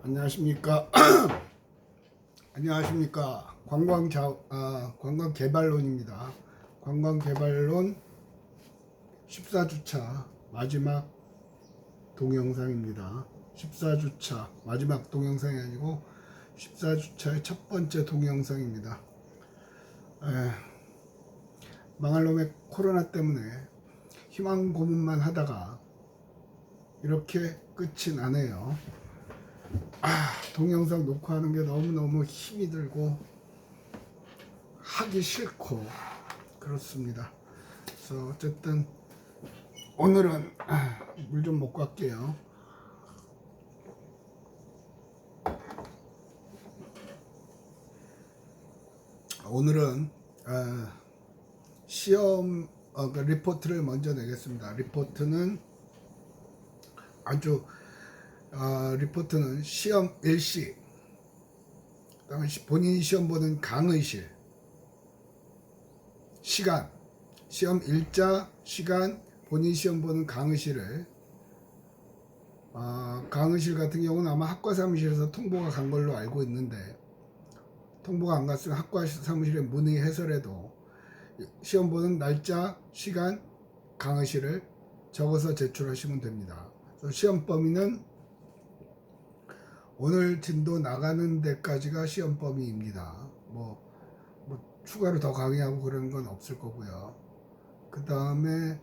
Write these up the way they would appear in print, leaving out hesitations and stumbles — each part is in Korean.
안녕하십니까. 안녕하십니까. 관광개발론입니다. 관광개발론 14주차 마지막 동영상입니다. 14주차 마지막 동영상이 아니고 14주차의 첫 번째 동영상입니다. 망할 놈의 코로나 때문에 희망 고문만 하다가 이렇게 끝이 나네요. 동영상 녹화하는 게 너무너무 힘이 들고 하기 싫고 그렇습니다. 그래서 어쨌든 오늘은 물 좀 먹고 갈게요. 오늘은 시험 리포트를 먼저 내겠습니다. 리포트는 시험 일시, 그다음에 본인이 시험 보는 강의실, 시간, 시험 일자, 시간, 본인 시험 보는 강의실을 강의실 같은 경우는 아마 학과 사무실에서 통보가 간 걸로 알고 있는데, 통보가 안 갔으면 학과 사무실에 문의해서라도 시험 보는 날짜, 시간, 강의실을 적어서 제출하시면 됩니다. 시험 범위는 오늘 진도 나가는 데까지가 시험 범위입니다. 뭐 추가로 더 강의하고 그런 건 없을 거고요. 그 다음에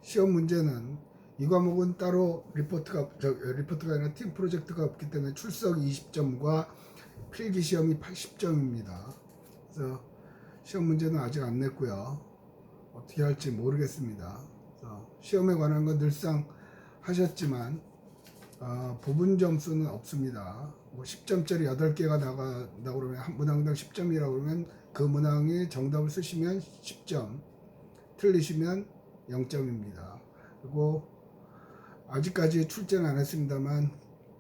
시험 문제는 이 과목은 따로 리포트가 아니라 팀 프로젝트가 없기 때문에 출석 20점과 필기 시험이 80점입니다. 그래서 시험 문제는 아직 안 냈고요. 어떻게 할지 모르겠습니다. 시험에 관한 건 늘상 하셨지만 부분 점수는 없습니다. 10점짜리 8개가 나간다고 그러면 한 문항당 10점이라고 그러면 그 문항에 정답을 쓰시면 10점, 틀리시면 0점입니다. 그리고 아직까지 출제는 안 했습니다만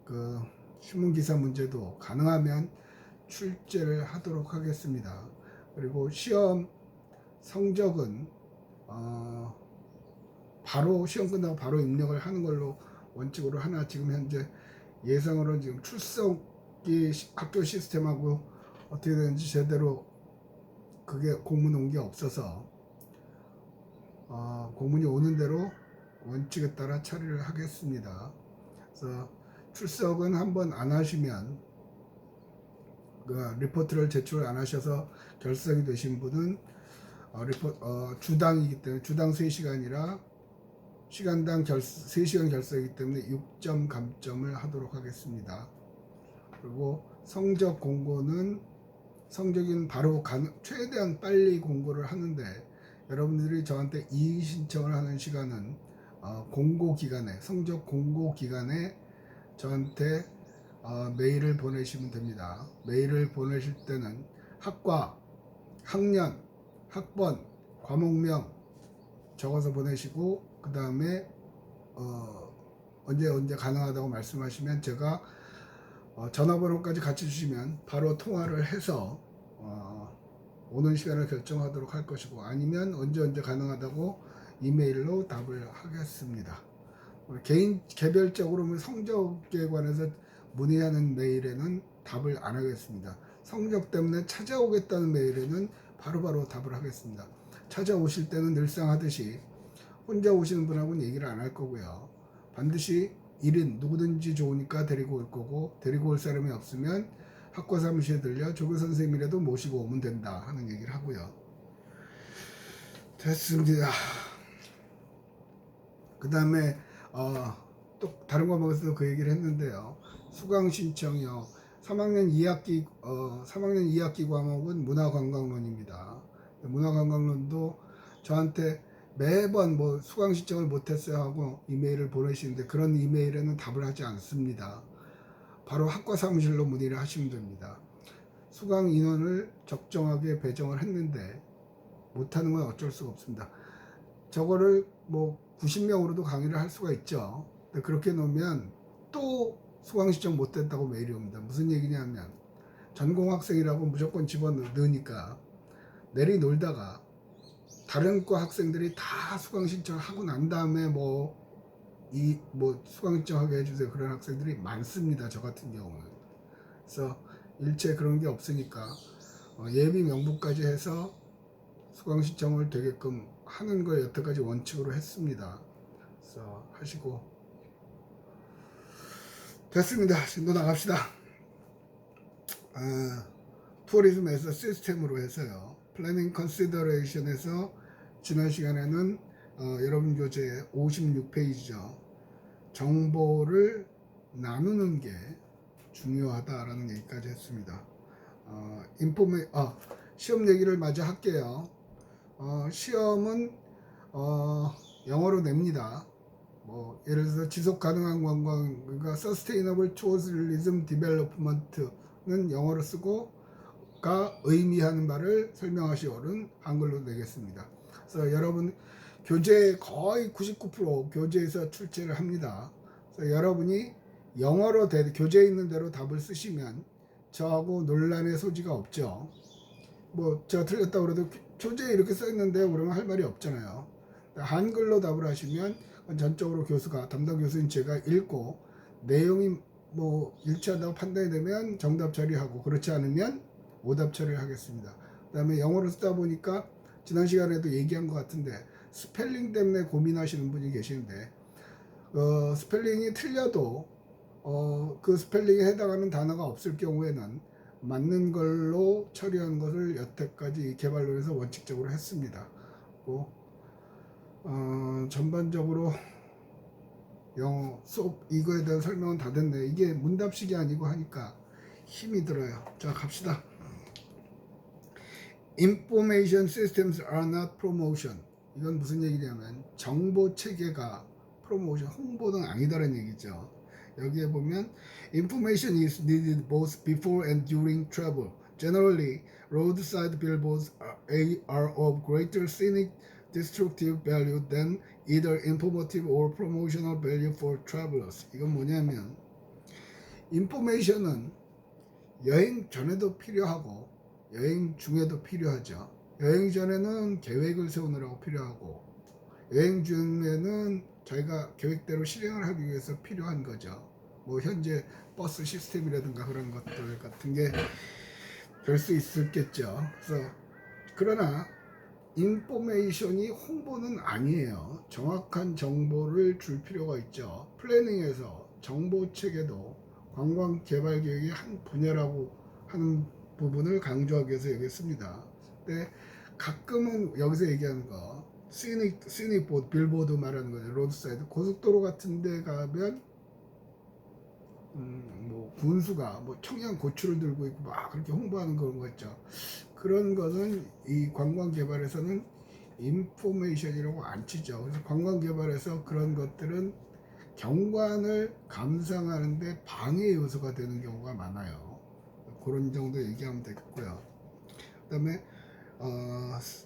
그 신문기사 문제도 가능하면 출제를 하도록 하겠습니다. 그리고 시험 성적은 바로 시험 끝나고 바로 입력을 하는 걸로 원칙으로 하나, 지금 현재 예상으로는 지금 출석이 학교 시스템하고 어떻게 되는지 제대로 그게 공문 온 게 없어서 공문이 오는 대로 원칙에 따라 처리를 하겠습니다. 그래서 출석은 한번 안 하시면, 리포트를 제출 안 하셔서 결석이 되신 분은 주당이기 때문에 주당 3시간이라 시간당 3시간 결석이기 때문에 6점 감점을 하도록 하겠습니다. 그리고 성적 공고는 성적인 바로 최대한 빨리 공고를 하는데, 여러분들이 저한테 이의 신청을 하는 시간은 공고 기간에, 성적 공고 기간에 저한테 메일을 보내시면 됩니다. 메일을 보내실 때는 학과, 학년, 학번, 과목명 적어서 보내시고, 그 다음에 언제 가능하다고 말씀하시면 제가 전화번호까지 같이 주시면 바로 통화를 해서 오는 시간을 결정하도록 할 것이고, 아니면 언제 가능하다고 이메일로 답을 하겠습니다. 개별적으로 성적에 관해서 문의하는 메일에는 답을 안 하겠습니다. 성적 때문에 찾아오겠다는 메일에는 바로바로 답을 하겠습니다. 찾아오실 때는 늘상 하듯이 혼자 오시는 분하고는 얘기를 안 할 거고요. 반드시 1인 누구든지 좋으니까 데리고 올 거고, 데리고 올 사람이 없으면 학과 사무실에 들려 조교 선생님이라도 모시고 오면 된다 하는 얘기를 하고요. 됐습니다. 그 다음에 또 다른 과목에서도 그 얘기를 했는데요. 수강 신청이요. 3학년 2학기 과목은 문화관광론입니다. 문화관광론도 저한테 매번 수강 신청을 못했어요 하고 이메일을 보내시는데, 그런 이메일에는 답을 하지 않습니다. 바로 학과 사무실로 문의를 하시면 됩니다. 수강 인원을 적정하게 배정을 했는데 못하는 건 어쩔 수가 없습니다. 저거를 90명으로도 강의를 할 수가 있죠. 근데 그렇게 놓으면 또 수강 신청 못했다고 메일이 옵니다. 무슨 얘기냐면, 전공학생이라고 무조건 집어넣으니까 내리놀다가 다른 과 학생들이 다 수강 신청을 하고 난 다음에 이 뭐 수강 신청하게 해주세요. 그런 학생들이 많습니다. 저 같은 경우는. 그래서 일체 그런 게 없으니까 예비 명부까지 해서 수강 신청을 되게끔 하는 걸 여태까지 원칙으로 했습니다. 그래서 하시고 됐습니다. 진도 나갑시다. 투어리즘에서 시스템으로 해서요. 플래닝 컨시더레이션에서 지난 시간에는 여러분 교재 56페이지죠. 정보를 나누는 게 중요하다라는 얘기까지 했습니다. 시험 얘기를 마저 할게요. 시험은 영어로 냅니다. 뭐 예를 들어서 지속 가능한 관광, 그러니까 Sustainable Tourism Development는 영어로 쓰고 가 의미하는 바를 설명하시오는 한글로 내겠습니다. 그래서 여러분 교재 거의 99% 교재에서 출제를 합니다. 그래서 여러분이 영어로 교재에 있는 대로 답을 쓰시면 저하고 논란의 소지가 없죠. 뭐 제가 틀렸다고 그래도 교재에 이렇게 써 있는데 그러면 할 말이 없잖아요. 한글로 답을 하시면 전적으로 교수가 담당 교수인 제가 읽고 내용이 뭐 일치한다고 판단이 되면 정답 처리하고 그렇지 않으면 오답 처리를 하겠습니다. 그 다음에 영어로 쓰다 보니까 지난 시간에도 얘기한 것 같은데 스펠링 때문에 고민하시는 분이 계시는데 스펠링이 틀려도 그 스펠링에 해당하는 단어가 없을 경우에는 맞는 걸로 처리하는 것을 여태까지 개발론에서 원칙적으로 했습니다. 전반적으로 영어 수업 이거에 대한 설명은 다 됐네. 이게 문답식이 아니고 하니까 힘이 들어요. 자 갑시다. Information systems are not promotion. 이건 무슨 얘기냐면 정보 체계가 프로모션 홍보는 아니다라는 얘기죠. 여기에 보면 information is needed both before and during travel. Generally, roadside billboards are of greater scenic destructive value than either informative or promotional value for travelers. 이건 뭐냐면 information은 여행 전에도 필요하고 여행 중에도 필요하죠. 여행 전에는 계획을 세우느라고 필요하고 여행 중에는 저희가 계획대로 실행을 하기 위해서 필요한 거죠. 뭐 현재 버스 시스템이라든가 그런 것들 같은 게 될 수 있었겠죠. 그래서 그러나 인포메이션이 홍보는 아니에요. 정확한 정보를 줄 필요가 있죠. 플래닝에서 정보 체계도 관광 개발 계획의 한 분야라고 하는 부분을 강조하기 위해서 얘기했습니다. 근데 가끔은 여기서 얘기하는 거 시닉 보드, 빌보드 말하는 거죠. 로드사이드 고속도로 같은 데 가면 뭐 군수가 뭐 청양 고추를 들고 있고 막 그렇게 홍보하는 그런 거 있죠. 그런 거는 이 관광 개발에서는 인포메이션이라고 안 치죠. 그래서 관광 개발에서 그런 것들은 경관을 감상하는데 방해 요소가 되는 경우가 많아요. 그런 정도 얘기하면 되겠고요. 그다음에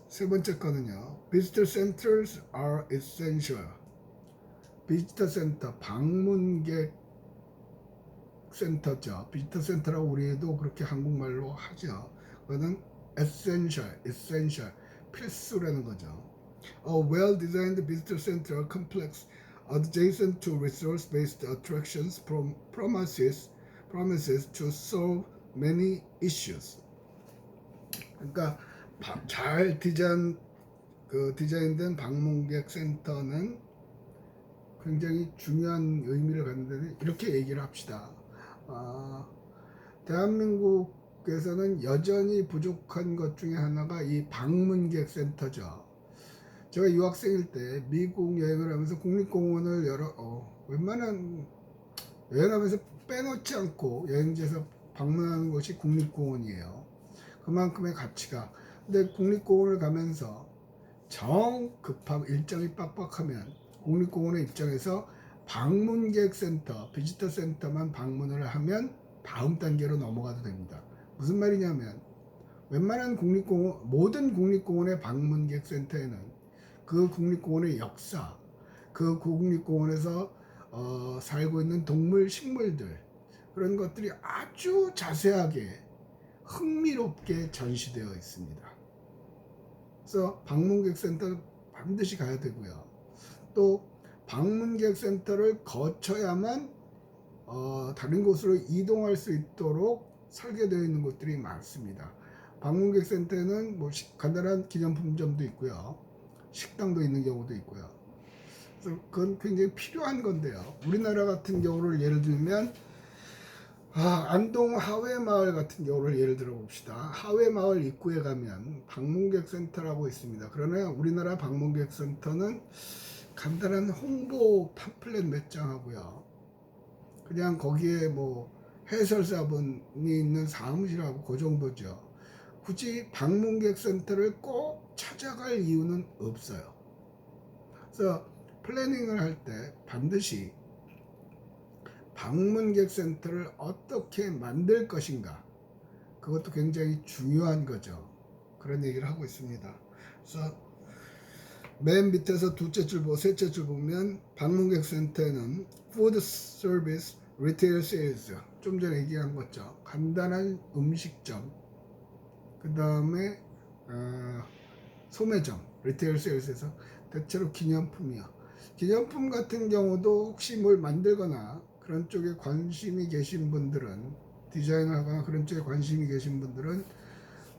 세 번째 거는요. Visitor centers are essential. 비지터 센터, 방문객 센터죠. 비지터 센터라고 우리도 그렇게 한국말로 하죠. 그거는 essential, 필수라는 거죠. A well-designed visitor center complex adjacent to resource-based attractions promises to solve many issues. 그러니까 잘 디자인된 방문객 센터는 굉장히 중요한 의미를 갖는데 이렇게 얘기를 합시다. 대한민국에서는 여전히 부족한 것 중에 하나가 이 방문객 센터죠. 제가 유학생일 때 미국 여행을 하면서 국립공원을 웬만한 여행하면서 빼놓지 않고 여행지에서 방문하는 것이 국립공원이에요. 그만큼의 가치가. 근데 국립공원을 가면서 정 급하고 일정이 빡빡하면 국립공원의 입장에서 방문객 센터, 비지터 센터만 방문을 하면 다음 단계로 넘어가도 됩니다. 무슨 말이냐면 웬만한 국립공원, 모든 국립공원의 방문객 센터에는 그 국립공원의 역사, 그 국립공원에서 살고 있는 동물, 식물들 그런 것들이 아주 자세하게 흥미롭게 전시되어 있습니다. 그래서 방문객 센터 반드시 가야 되고요. 또 방문객 센터를 거쳐야만 다른 곳으로 이동할 수 있도록 설계되어 있는 곳들이 많습니다. 방문객 센터에는 뭐 간단한 기념품점도 있고요, 식당도 있는 경우도 있고요. 그래서 그건 굉장히 필요한 건데요. 우리나라 같은 경우를 예를 들면 안동 하회마을 같은 경우를 예를 들어 봅시다. 하회마을 입구에 가면 방문객 센터라고 있습니다. 그러나 우리나라 방문객 센터는 간단한 홍보 팜플렛 몇 장 하고요, 그냥 거기에 뭐 해설사분이 있는 사무실하고 그 정도죠. 굳이 방문객 센터를 꼭 찾아갈 이유는 없어요. 그래서 플래닝을 할 때 반드시 방문객 센터를 어떻게 만들 것인가, 그것도 굉장히 중요한 거죠. 그런 얘기를 하고 있습니다. 그래서 맨 밑에서 둘째 줄, 셋째 줄 보면 방문객 센터에는 Food Service Retail Sales, 좀 전에 얘기한 거죠. 간단한 음식점, 그 다음에 소매점, 리테일 세일스에서 대체로 기념품이요. 기념품 같은 경우도 혹시 뭘 만들거나 그런 쪽에 관심이 계신 분들은, 디자인을 하거나 그런 쪽에 관심이 계신 분들은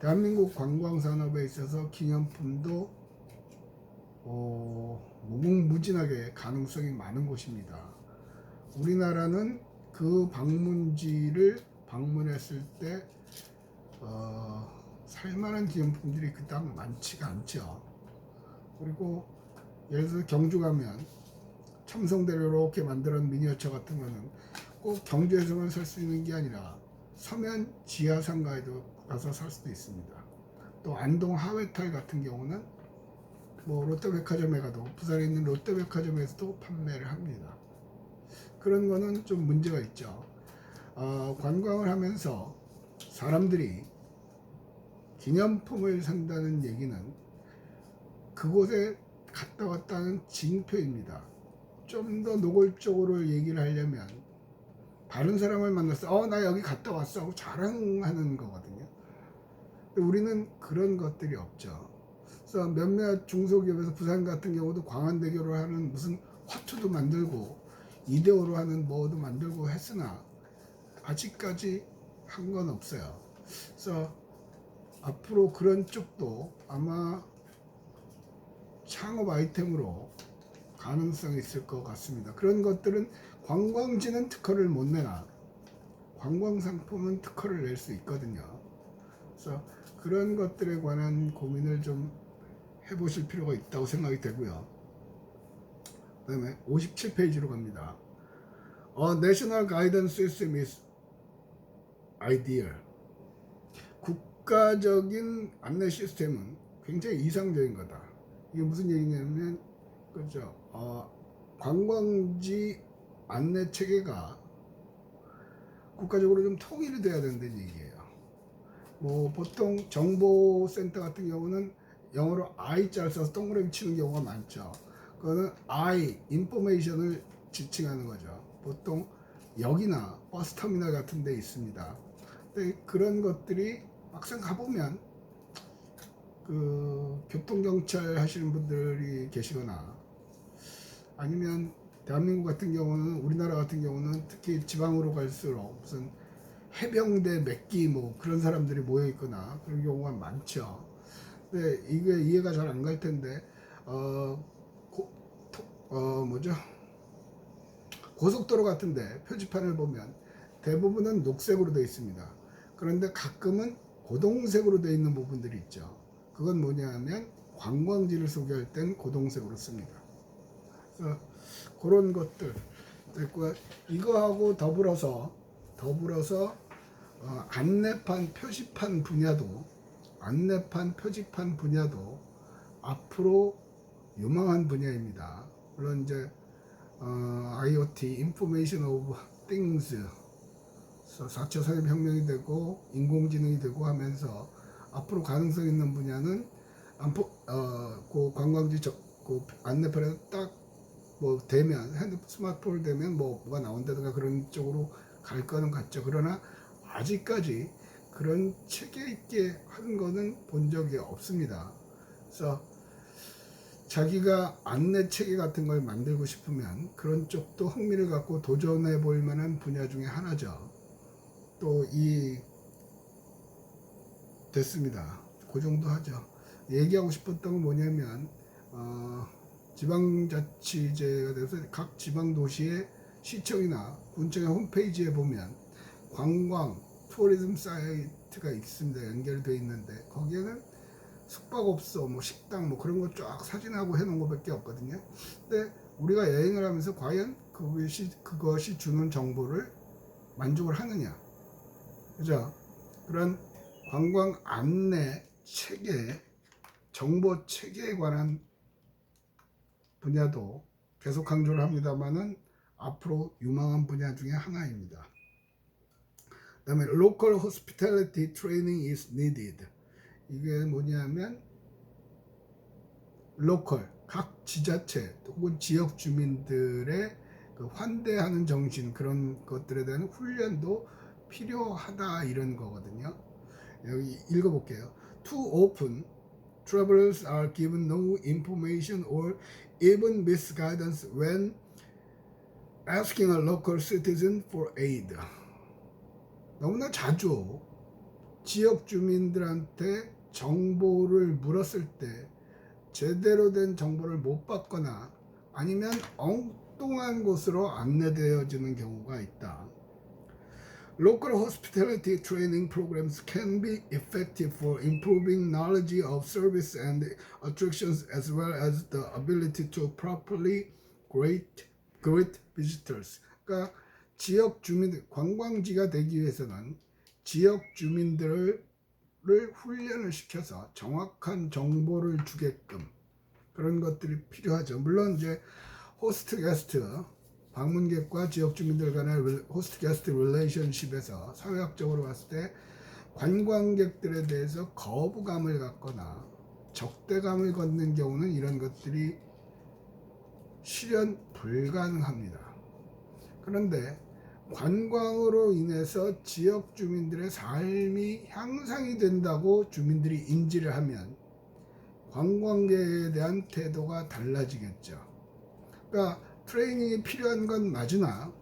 대한민국 관광산업에 있어서 기념품도 무궁무진하게 가능성이 많은 곳입니다. 우리나라는 그 방문지를 방문했을 때 살만한 기념품들이 그닥 많지가 않죠. 그리고 예를 들어 경주 가면 첨성대로 이렇게 만들어놓은 미니어처 같은 거는 꼭 경주에서만 살 수 있는 게 아니라 서면 지하상가에도 가서 살 수도 있습니다. 또 안동 하회탈 같은 경우는 뭐 롯데백화점에 가도, 부산에 있는 롯데백화점에서도 판매를 합니다. 그런 거는 좀 문제가 있죠. 관광을 하면서 사람들이 기념품을 산다는 얘기는 그곳에 갔다 왔다는 징표입니다. 좀 더 노골적으로 얘기를 하려면 다른 사람을 만나서 나 여기 갔다 왔어 하고 자랑하는 거거든요. 근데 우리는 그런 것들이 없죠. 그래서 몇몇 중소기업에서 부산 같은 경우도 광안대교로 하는 무슨 화투도 만들고 이데오로 하는 뭐도 만들고 했으나 아직까지 한 건 없어요. 그래서 앞으로 그런 쪽도 아마 창업 아이템으로 가능성이 있을 것 같습니다. 그런 것들은 관광지는 특허를 못 내나 관광상품은 특허를 낼 수 있거든요. 그래서 그런 것들에 관한 고민을 좀 해보실 필요가 있다고 생각이 되고요. 그 다음에 57페이지로 갑니다. National Guidance System is ideal. 국가적인 안내 시스템은 굉장히 이상적인 거다. 이게 무슨 얘기냐면, 그죠? 관광지 안내 체계가 국가적으로 좀 통일이 돼야 된다는 얘기예요. 뭐 보통 정보센터 같은 경우는 영어로 I자를 써서 동그라미 치는 경우가 많죠. 그거는 I, 인포메이션을 지칭하는 거죠. 보통 역이나 버스터미널 같은 데 있습니다. 근데 그런 것들이 막상 가보면 그 교통경찰 하시는 분들이 계시거나 아니면 대한민국 같은 경우는, 우리나라 같은 경우는 특히 지방으로 갈수록 무슨 해병대 몇기 뭐 그런 사람들이 모여 있거나 그런 경우가 많죠. 근데 이게 이해가 잘 안 갈 텐데 뭐죠? 고속도로 같은데 표지판을 보면 대부분은 녹색으로 되어 있습니다. 그런데 가끔은 고동색으로 되어 있는 부분들이 있죠. 그건 뭐냐면 관광지를 소개할 땐 고동색으로 씁니다. 그래서 그런 것들 됐고, 이거하고 더불어서 안내판, 표지판 분야도, 안내판, 표지판 분야도 앞으로 유망한 분야입니다. 물론 이제 IoT, Information of Things, 4차 산업혁명이 되고 인공지능이 되고 하면서 앞으로 가능성 있는 분야는 그 관광지 그 안내판에 딱 뭐 되면, 스마트폰을 되면 뭐가 나온다든가 그런 쪽으로 갈 거는 같죠. 그러나 아직까지 그런 체계 있게 하는 거는 본 적이 없습니다. 그래서 자기가 안내 체계 같은 걸 만들고 싶으면 그런 쪽도 흥미를 갖고 도전해 볼 만한 분야 중에 하나죠. 또 이 됐습니다. 그 정도 하죠. 얘기하고 싶었던 건 뭐냐면 지방자치제가 돼서 각 지방도시의 시청이나 군청의 홈페이지에 보면 관광 투어리즘 사이트가 있습니다. 연결되어 있는데 거기에는 숙박업소, 뭐 식당, 뭐 그런 거 쫙 사진하고 해놓은 것밖에 없거든요. 근데 우리가 여행을 하면서 과연 그것이 주는 정보를 만족을 하느냐, 그죠? 그런 관광 안내 체계, 정보 체계에 관한 분야도 계속 강조를 합니다만은 앞으로 유망한 분야 중에 하나입니다. 그다음에 local hospitality training is needed. 이게 뭐냐면 로컬 각 지자체 혹은 지역 주민들의 그 환대하는 정신, 그런 것들에 대한 훈련도 필요하다, 이런 거거든요. 여기 읽어볼게요. Too often travelers are given no information or even misguidance when asking a local citizen for aid. 너무나 자주 지역 주민들한테 정보를 물었을 때 제대로 된 정보를 못 받거나 아니면 엉뚱한 곳으로 안내되어지는 경우가 있다. Local hospitality training programs can be effective for improving knowledge of service and attractions as well as the ability to properly greet visitors. 그러니까 지역 주민들, 관광지가 되기 위해서는 지역 주민들을 훈련을 시켜서 정확한 정보를 주게끔 그런 것들이 필요하죠. 물론 이제 호스트 게스트, 방문객과 지역 주민들 간의 호스트 게스트 릴레이션십에서 사회학적으로 봤을 때 관광객들에 대해서 거부감을 갖거나 적대감을 갖는 경우는 이런 것들이 실현 불가능합니다. 그런데 관광으로 인해서 지역 주민들의 삶이 향상이 된다고 주민들이 인지를 하면 관광객에 대한 태도가 달라지겠죠. 그러니까 트레이닝이 필요한 건 맞으나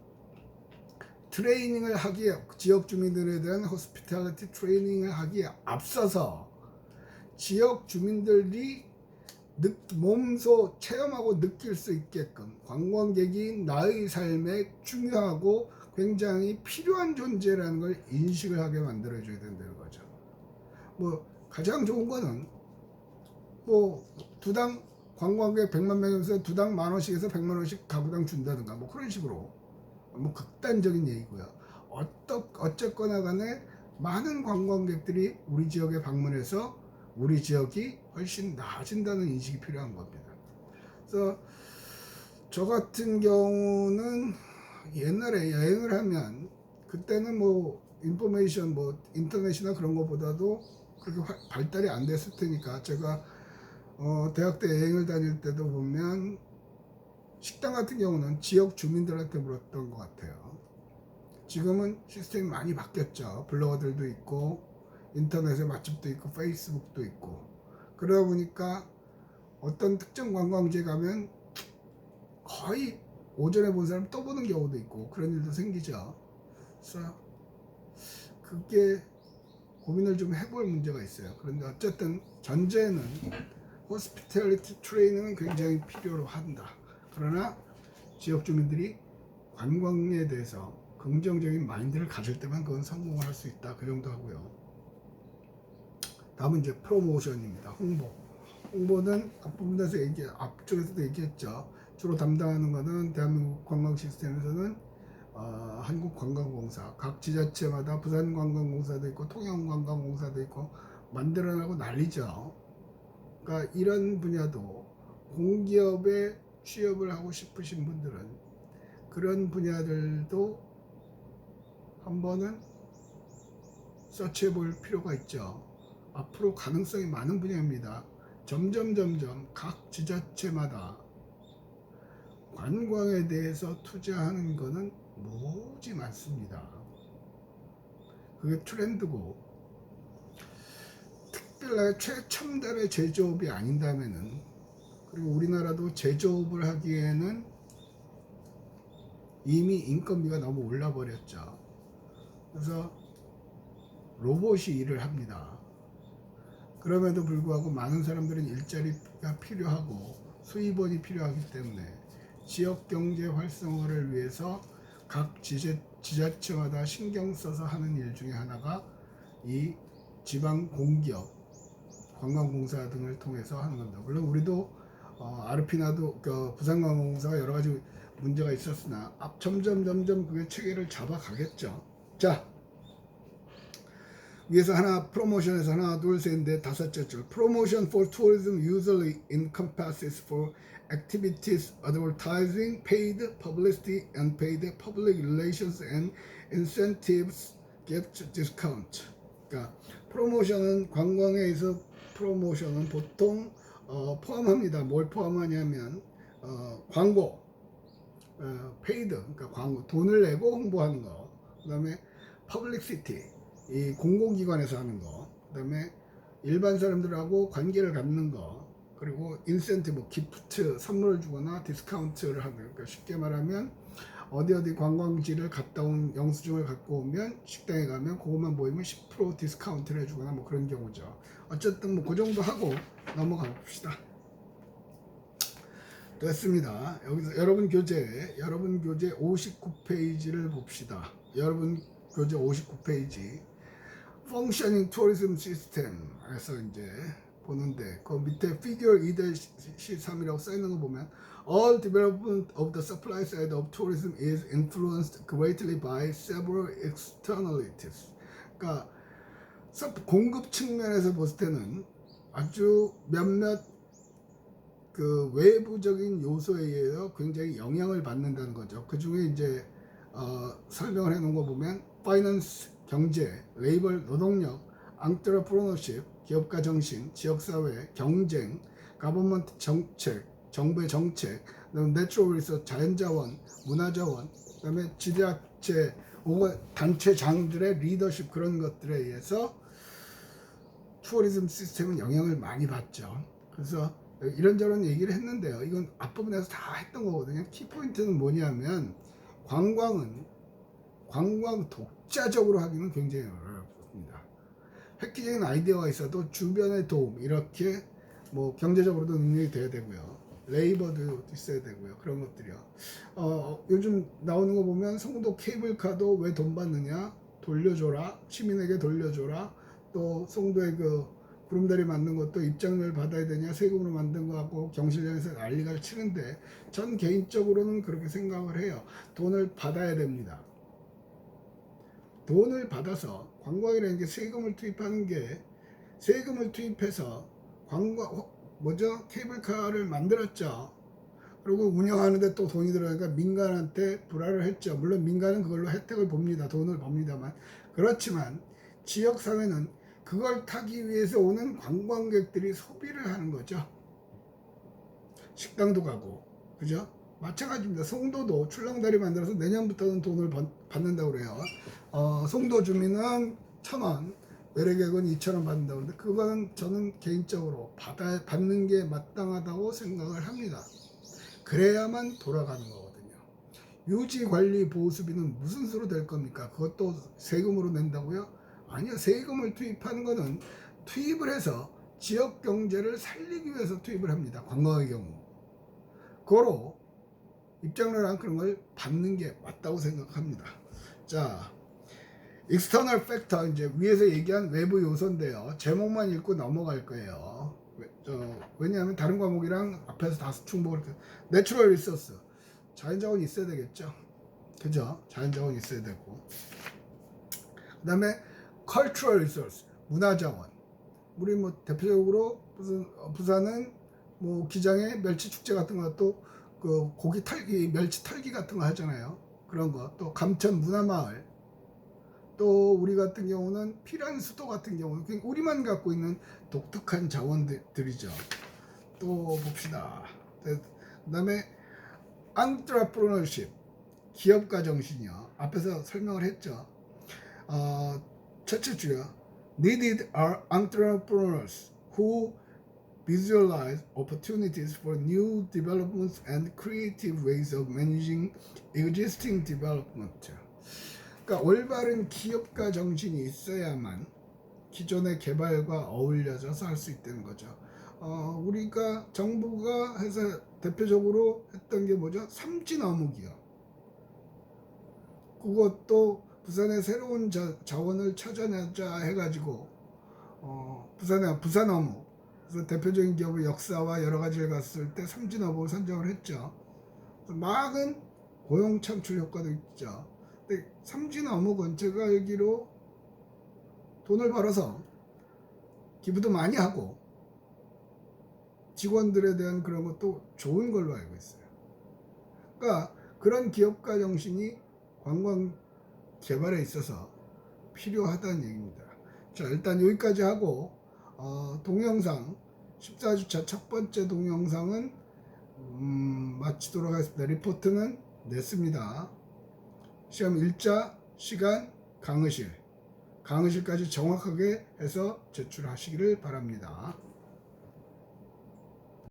트레이닝을 하기에, 지역 주민들에 대한 호스피탈리티 트레이닝을 하기에 앞서서 지역 주민들이 몸소 체험하고 느낄 수 있게끔 관광객이 나의 삶에 중요하고 굉장히 필요한 존재라는 걸 인식을 하게 만들어줘야 된다는 거죠. 뭐 가장 좋은 거는 뭐 두당 관광객 100만 명에서 두당 10,000원씩 해서 100만 원씩 가구당 준다든가 뭐 그런 식으로, 뭐 극단적인 얘기고요. 어쨌거나 간에 많은 관광객들이 우리 지역에 방문해서 우리 지역이 훨씬 나아진다는 인식이 필요한 겁니다. 그래서 저 같은 경우는 옛날에 여행을 하면 그때는 뭐 인포메이션, 뭐 인터넷이나 그런 것보다도 그렇게 발달이 안 됐을 테니까 제가 대학 때 여행을 다닐 때도 보면 식당 같은 경우는 지역 주민들한테 물었던 것 같아요. 지금은 시스템이 많이 바뀌었죠. 블로거들도 있고 인터넷에 맛집도 있고 페이스북도 있고, 그러다 보니까 어떤 특정 관광지에 가면 거의 오전에 본 사람 또 보는 경우도 있고 그런 일도 생기죠. 그래서 그게 고민을 좀 해볼 문제가 있어요. 그런데 어쨌든 전제는 호스피탈리티 트레이닝은 굉장히 필요로 한다. 그러나 지역 주민들이 관광에 대해서 긍정적인 마인드를 가질 때만 그건 성공할 수 있다. 그 정도 하고요. 다음은 이제 프로모션입니다. 홍보는 앞쪽에서도 얘기했죠. 주로 담당하는 것은 대한민국 관광 시스템에서는 한국관광공사, 각 지자체마다 부산관광공사도 있고 통영관광공사도 있고 만들어내고 난리죠. 그러니까 이런 분야도 공기업에 취업을 하고 싶으신 분들은 그런 분야들도 한 번은 서치해 볼 필요가 있죠. 앞으로 가능성이 많은 분야입니다. 점점 각 지자체마다 관광에 대해서 투자하는 것은 무지 많습니다. 그게 트렌드고, 특별하게 최첨단의 제조업이 아닌다면은 그리고 우리나라도 제조업을 하기에는 이미 인건비가 너무 올라 버렸죠. 그래서 로봇이 일을 합니다. 그럼에도 불구하고 많은 사람들은 일자리가 필요하고 수입원이 필요하기 때문에 지역 경제 활성화를 위해서 각 지자체마다 신경 써서 하는 일 중에 하나가 이 지방 공기업, 관광공사 등을 통해서 하는 겁니다. 물론 우리도 아르피나도 부산관광공사가 여러 가지 문제가 있었으나 점점 그게 체계를 잡아가겠죠. 자, 위에서 하나 프로모션에서 하나 둘 셋 넷 다섯째 줄 Promotion for tourism usually encompasses for activities advertising, paid publicity, unpaid public relations and incentives, gift discount. 그러니까 프로모션은 관광에 있어 프로모션은 보통 포함합니다. 뭘 포함하냐면 광고, 페이드, 그러니까 광고, 돈을 내고 홍보하는 거. 그다음에 퍼블리시티, 이 공공기관에서 하는 거. 그다음에 일반 사람들하고 관계를 갖는 거. 그리고 인센티브, 기프트, 선물을 주거나 디스카운트를 하는. 그러니까 쉽게 말하면 어디 관광지를 갔다 온 영수증을 갖고 오면 식당에 가면 그것만 모이면 10% 디스카운트를 해주거나 뭐 그런 경우죠. 어쨌든 뭐 그 정도 하고 넘어가 봅시다. 됐습니다. 여기서 여러분 교재 59페이지를 봅시다. 여러분 교재 59페이지 Functioning Tourism System에서 이제 보는데 그 밑에 Figure 2-3이라고 써있는 거 보면 All development of the supply side of tourism is influenced greatly by several externalities. 그러니까 공급 측면에서 봤을 때는 아주 몇몇 그 외부적인 요소에 의해서 굉장히 영향을 받는다는 거죠. 그 중에 이제 설명을 해놓은 거 보면 파이낸스, 경제, 레이버, 노동력, entrepreneurship, 기업가 정신, 지역사회, 경쟁, 가버먼트 정책, 정부의 정책, 그다음에 내추럴 리소스, 자연자원, 문화자원, 그다음에 지자체 혹은 단체장들의 리더십 그런 것들에 의해서 투어리즘 시스템은 영향을 많이 받죠. 그래서 이런저런 얘기를 했는데요. 이건 앞부분에서 다 했던 거거든요. 키포인트는 뭐냐면 관광은 관광 독자적으로 하기는 굉장히 어렵습니다. 획기적인 아이디어가 있어도 주변의 도움, 이렇게 뭐 경제적으로도 능력이 돼야 되고요. 레이버도 있어야 되고요. 그런 것들이요. 요즘 나오는 거 보면 송도 케이블카도 왜 돈 받느냐? 돌려줘라. 시민에게 돌려줘라. 또 송도의 그 구름다리 만든 것도 입장료를 받아야 되냐? 세금으로 만든 거하고 경실련에서 난리가 치는데 전 개인적으로는 그렇게 생각을 해요. 돈을 받아야 됩니다. 돈을 받아서 관광이라는 게 세금을 투입하는 게 세금을 투입해서 케이블카를 만들었죠. 그리고 운영하는데 또 돈이 들어가니까 민간한테 불화를 했죠. 물론 민간은 그걸로 혜택을 봅니다. 돈을 법니다만. 그렇지만 지역사회는 그걸 타기 위해서 오는 관광객들이 소비를 하는 거죠. 식당도 가고, 그죠? 마찬가지입니다. 송도도 출렁다리 만들어서 내년부터는 돈을 받는다고 그래요. 송도 주민은 1,000원, 외래객은 2,000원 받는다고 그러는데 그거는 저는 개인적으로 받는 게 마땅하다고 생각을 합니다. 그래야만 돌아가는 거거든요. 유지, 관리, 보수비는 무슨 수로 될 겁니까? 그것도 세금으로 낸다고요? 아니요. 세금을 투입하는 거는 투입을 해서 지역 경제를 살리기 위해서 투입을 합니다. 관광의 경우. 그거로 입장료랑 그런 걸 받는 게 맞다고 생각합니다. 자, external factor, 이제 위에서 얘기한 외부 요소인데요. 제목만 읽고 넘어갈 거예요. 왜냐하면 다른 과목이랑 앞에서 다 충복을 했어요. 내추럴 리소스, 자연자원이 있어야 되겠죠. 그죠? 자연자원이 있어야 되고. 그 다음에 cultural resource, 문화자원. 우리 뭐 대표적으로 부산은 뭐 기장에 멸치 축제 같은 것도 그 고기 털기, 멸치 털기 같은 거 하잖아요. 그런 거. 또 감천 문화마을. 또 우리 같은 경우는 피란수도 같은 경우는 우리만 갖고 있는 독특한 자원들이죠. 또 봅시다. 그 다음에 entrepreneurship, 기업가 정신이요. 앞에서 설명을 했죠. 첫째 줄이요. Needed are entrepreneurs who visualize opportunities for new developments and creative ways of managing existing development. 그러니까 올바른 기업가 정신이 있어야만 기존의 개발과 어울려져서 할 수 있다는 거죠. 우리가 정부가 해서 대표적으로 했던 게 뭐죠? 삼진 어묵이요. 그것도 부산에 새로운 자원을 찾아내자 해가지고 부산에 부산 어묵, 그래서 대표적인 기업의 역사와 여러 가지를 갔을 때 삼진 어묵을 선정을 했죠. 많은 고용 창출 효과도 있죠. 근데 삼진 어묵은 제가 알기로 돈을 벌어서 기부도 많이 하고 직원들에 대한 그런 것도 좋은 걸로 알고 있어요. 그러니까 그런 기업가 정신이 관광 개발에 있어서 필요하다는 얘기입니다. 자, 일단 여기까지 하고 동영상 14주차 첫 번째 동영상은 마치도록 하겠습니다. 리포트는 냈습니다. 시험 일자, 시간, 강의실까지 정확하게 해서 제출하시기를 바랍니다.